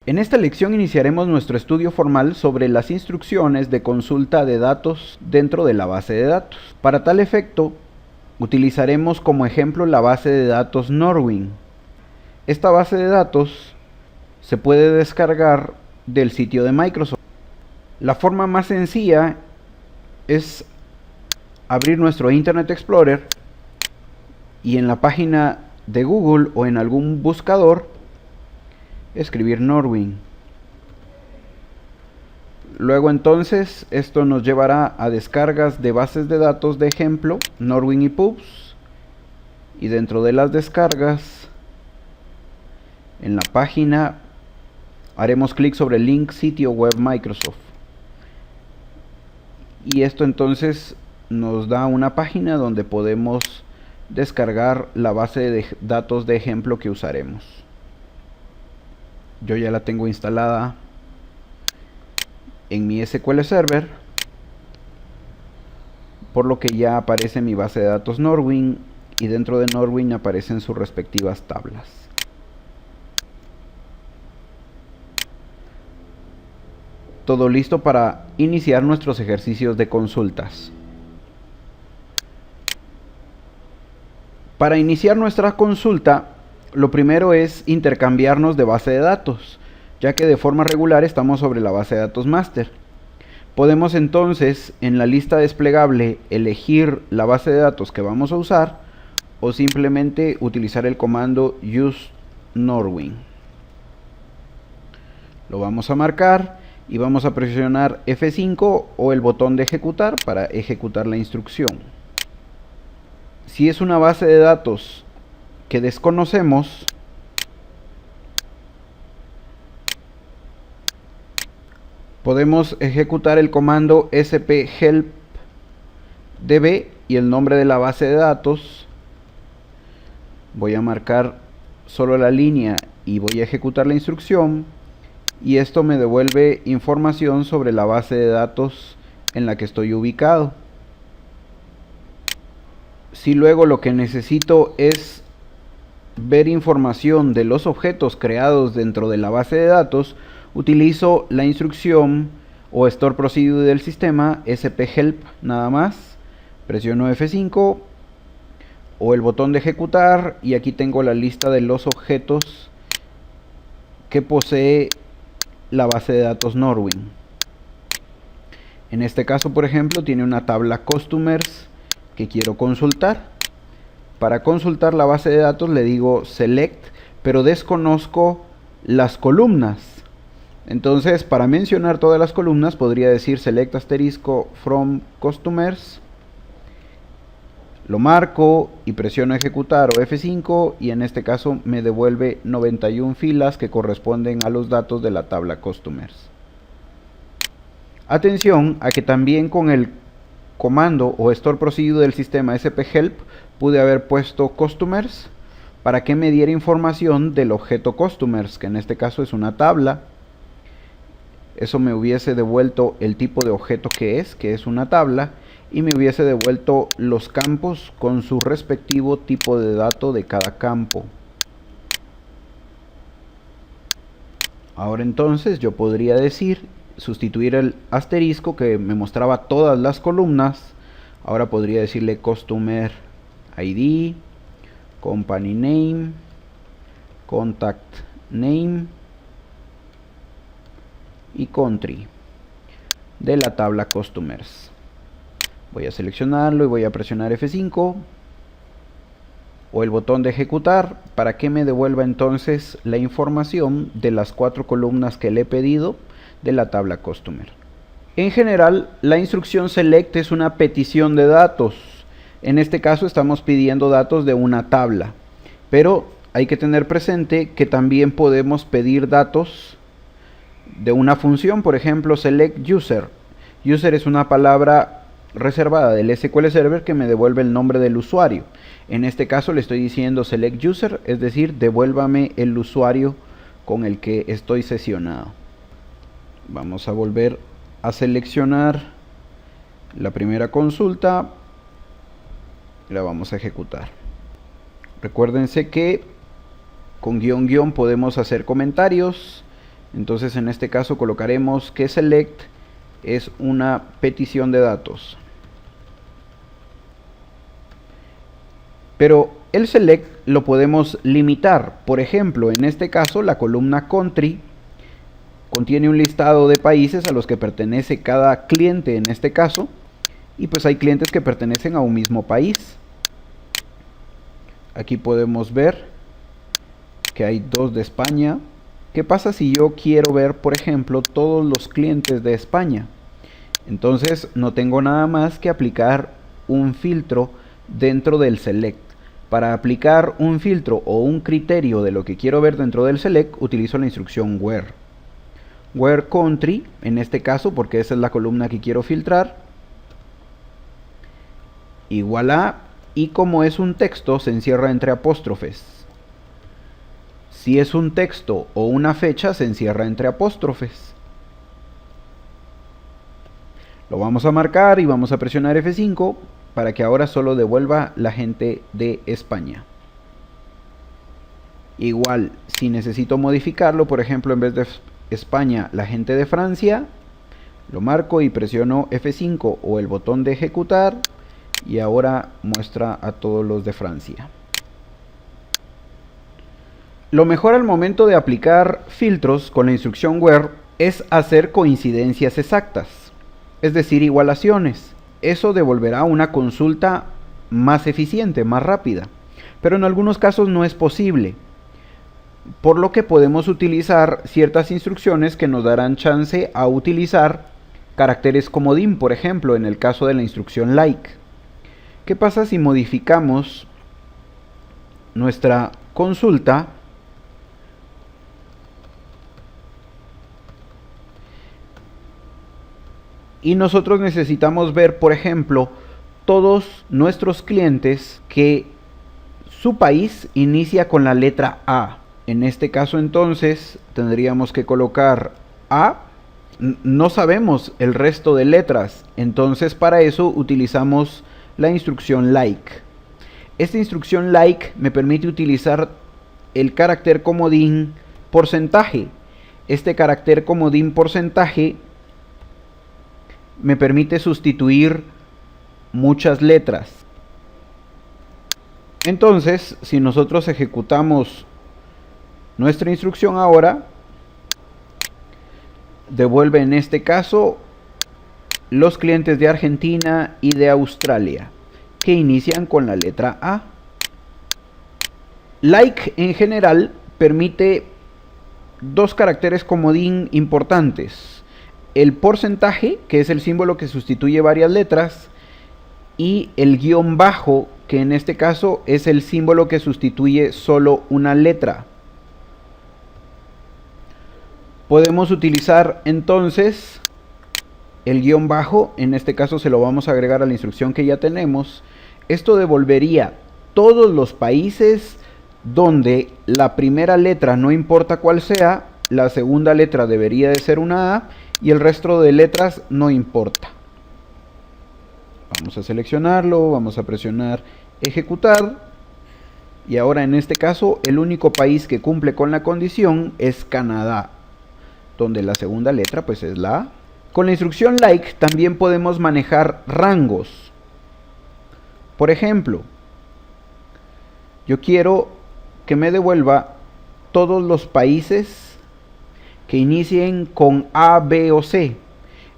En esta lección iniciaremos nuestro estudio formal sobre las instrucciones de consulta de datos dentro de la base de datos. Para tal efecto, utilizaremos como ejemplo la base de datos Norwin. Esta base de datos se puede descargar del sitio de Microsoft. La forma más sencilla es abrir nuestro Internet Explorer y en la página de Google o en algún buscador escribir Norwin. Luego entonces esto nos llevará a descargas de bases de datos de ejemplo, Norwin y Pubs, y dentro de las descargas en la página haremos clic sobre el link sitio web Microsoft y esto entonces nos da una página donde podemos descargar la base de datos de ejemplo que usaremos. Yo ya la tengo instalada en mi SQL Server, por lo que ya aparece mi base de datos Norwin y dentro de Norwin aparecen sus respectivas tablas. Todo listo para iniciar nuestros ejercicios de consultas. Para iniciar nuestra consulta, lo primero es intercambiarnos de base de datos, ya que de forma regular estamos sobre la base de datos master. Podemos entonces en la lista desplegable elegir la base de datos que vamos a usar o simplemente utilizar el comando use Norwin. Lo vamos a marcar y vamos a presionar F5 o el botón de ejecutar para ejecutar la instrucción. Si es una base de datos que desconocemos, podemos ejecutar el comando sphelpdb y el nombre de la base de datos. Voy a marcar solo la línea y voy a ejecutar la instrucción y esto me devuelve información sobre la base de datos en la que estoy ubicado. Si luego lo que necesito es ver información de los objetos creados dentro de la base de datos, utilizo la instrucción o store procedure del sistema sphelp nada más, presiono F5 o el botón de ejecutar y aquí tengo la lista de los objetos que posee la base de datos Norwin. En este caso, por ejemplo, tiene una tabla customers que quiero consultar. Para consultar la base de datos le digo select, pero desconozco las columnas. Entonces, para mencionar todas las columnas podría decir select asterisco from customers. Lo marco y presiono ejecutar o F5 y en este caso me devuelve 91 filas que corresponden a los datos de la tabla customers. Atención a que también con el comando o store procedure del sistema sphelp pude haber puesto customers para que me diera información del objeto customers, que en este caso es una tabla. Eso me hubiese devuelto el tipo de objeto que es una tabla, y me hubiese devuelto los campos con su respectivo tipo de dato de cada campo. Ahora entonces yo podría decir, sustituir el asterisco que me mostraba todas las columnas. Ahora podría decirle customer ID, company name, contact name y country de la tabla customers. Voy a seleccionarlo y voy a presionar F5 o el botón de ejecutar para que me devuelva entonces la información de las 4 columnas que le he pedido de la tabla customer. En general, la instrucción select es una petición de datos. En este caso estamos pidiendo datos de una tabla, pero hay que tener presente que también podemos pedir datos de una función, por ejemplo select user. User es una palabra reservada del SQL Server que me devuelve el nombre del usuario. En este caso le estoy diciendo select user, es decir, devuélvame el usuario con el que estoy sesionado. Vamos a volver a seleccionar la primera consulta, la vamos a ejecutar. Recuérdense que con guión podemos hacer comentarios. Entonces en este caso colocaremos que select es una petición de datos. Pero el select lo podemos limitar. Por ejemplo, en este caso la columna country contiene un listado de países a los que pertenece cada cliente en este caso. Y pues hay clientes que pertenecen a un mismo país. Aquí podemos ver que hay 2 de España. ¿Qué pasa si yo quiero ver, por ejemplo, todos los clientes de España? Entonces no tengo nada más que aplicar un filtro dentro del select. Para aplicar un filtro o un criterio de lo que quiero ver dentro del select, utilizo la instrucción where. Where country, en este caso, porque esa es la columna que quiero filtrar, igual a, y como es un texto, se encierra entre apóstrofes. Si es un texto o una fecha, se encierra entre apóstrofes. Lo vamos a marcar y vamos a presionar F5 para que ahora solo devuelva la gente de España. Igual, si necesito modificarlo, por ejemplo, en vez de España, la gente de Francia, lo marco y presiono F5 o el botón de ejecutar y ahora muestra a todos los de Francia. Lo mejor al momento de aplicar filtros con la instrucción where es hacer coincidencias exactas, es decir, igualaciones. Eso devolverá una consulta más eficiente, más rápida, pero en algunos casos no es posible, por lo que podemos utilizar ciertas instrucciones que nos darán chance a utilizar caracteres comodín, por ejemplo, en el caso de la instrucción like. ¿Qué pasa si modificamos nuestra consulta y nosotros necesitamos ver, por ejemplo, todos nuestros clientes que su país inicia con la letra A? En este caso entonces tendríamos que colocar A. No sabemos el resto de letras, entonces para eso utilizamos la instrucción like. Esta instrucción like me permite utilizar el carácter comodín porcentaje. Este carácter comodín porcentaje me permite sustituir muchas letras. Entonces, si nosotros ejecutamos nuestra instrucción ahora, devuelve en este caso los clientes de Argentina y de Australia que inician con la letra A. Like en general permite 2 caracteres comodín importantes: el porcentaje, que es el símbolo que sustituye varias letras, y el guión bajo, que en este caso es el símbolo que sustituye solo una letra. Podemos utilizar entonces el guión bajo, en este caso se lo vamos a agregar a la instrucción que ya tenemos. Esto devolvería todos los países donde la primera letra, no importa cuál sea, la segunda letra debería de ser una A y el resto de letras no importa. Vamos a seleccionarlo, vamos a presionar ejecutar y ahora en este caso el único país que cumple con la condición es Canadá, donde la segunda letra pues es la A. Con la instrucción like también podemos manejar rangos. Por ejemplo, yo quiero que me devuelva todos los países que inicien con A, B o C.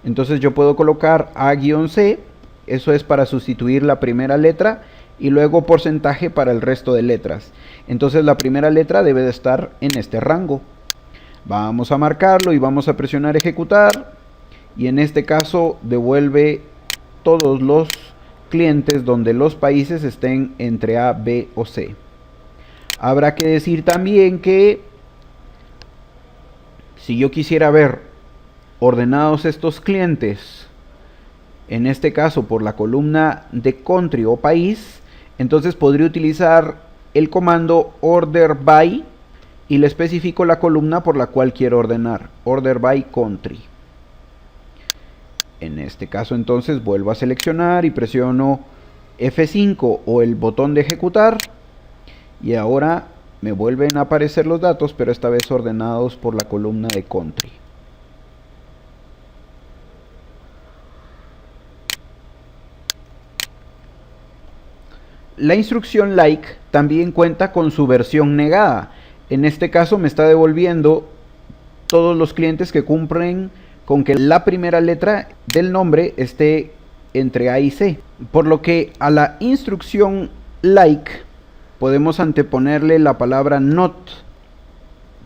Entonces yo puedo colocar A-C, eso es para sustituir la primera letra, y luego porcentaje para el resto de letras. Entonces la primera letra debe de estar en este rango. Vamos a marcarlo y vamos a presionar ejecutar. Y en este caso devuelve todos los clientes donde los países estén entre A, B o C. Habrá que decir también que si yo quisiera ver ordenados estos clientes, en este caso por la columna de country o país, entonces podría utilizar el comando order by y le especifico la columna por la cual quiero ordenar, order by country. En este caso entonces vuelvo a seleccionar y presiono F5 o el botón de ejecutar y ahora Me vuelven a aparecer los datos, pero esta vez ordenados por la columna de country. La instrucción like también cuenta con su versión negada. En este caso me está devolviendo todos los clientes que cumplen con que la primera letra del nombre esté entre A y C. Por lo que a la instrucción like podemos anteponerle la palabra not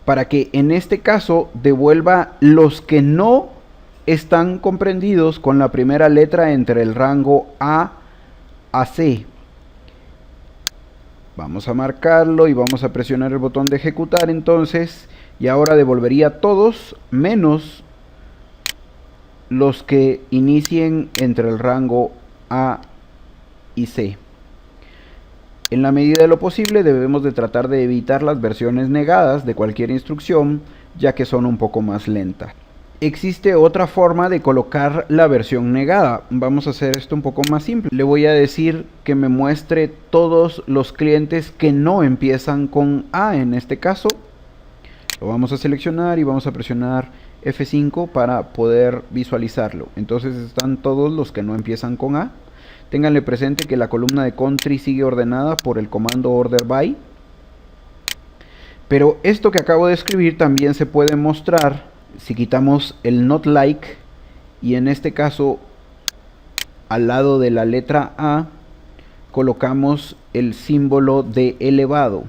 para que en este caso devuelva los que no están comprendidos con la primera letra entre el rango A a C. Vamos a marcarlo y vamos a presionar el botón de ejecutar entonces, y ahora devolvería todos menos los que inicien entre el rango A y C. En la medida de lo posible debemos de tratar de evitar las versiones negadas de cualquier instrucción, ya que son un poco más lentas. Existe otra forma de colocar la versión negada. Vamos a hacer esto un poco más simple. Le voy a decir que me muestre todos los clientes que no empiezan con A en este caso. Lo vamos a seleccionar y vamos a presionar F5 para poder visualizarlo. Entonces están todos los que no empiezan con A. Ténganle presente que la columna de country sigue ordenada por el comando order by. Pero esto que acabo de escribir también se puede mostrar si quitamos el not like y en este caso al lado de la letra A colocamos el símbolo de elevado.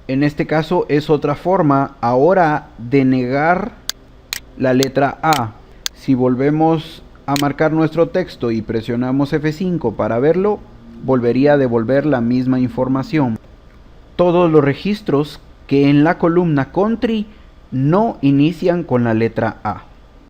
En este caso es otra forma ahora de negar la letra A. Si volvemos a marcar nuestro texto y presionamos F5 para verlo, volvería a devolver la misma información. Todos los registros que en la columna country no inician con la letra A.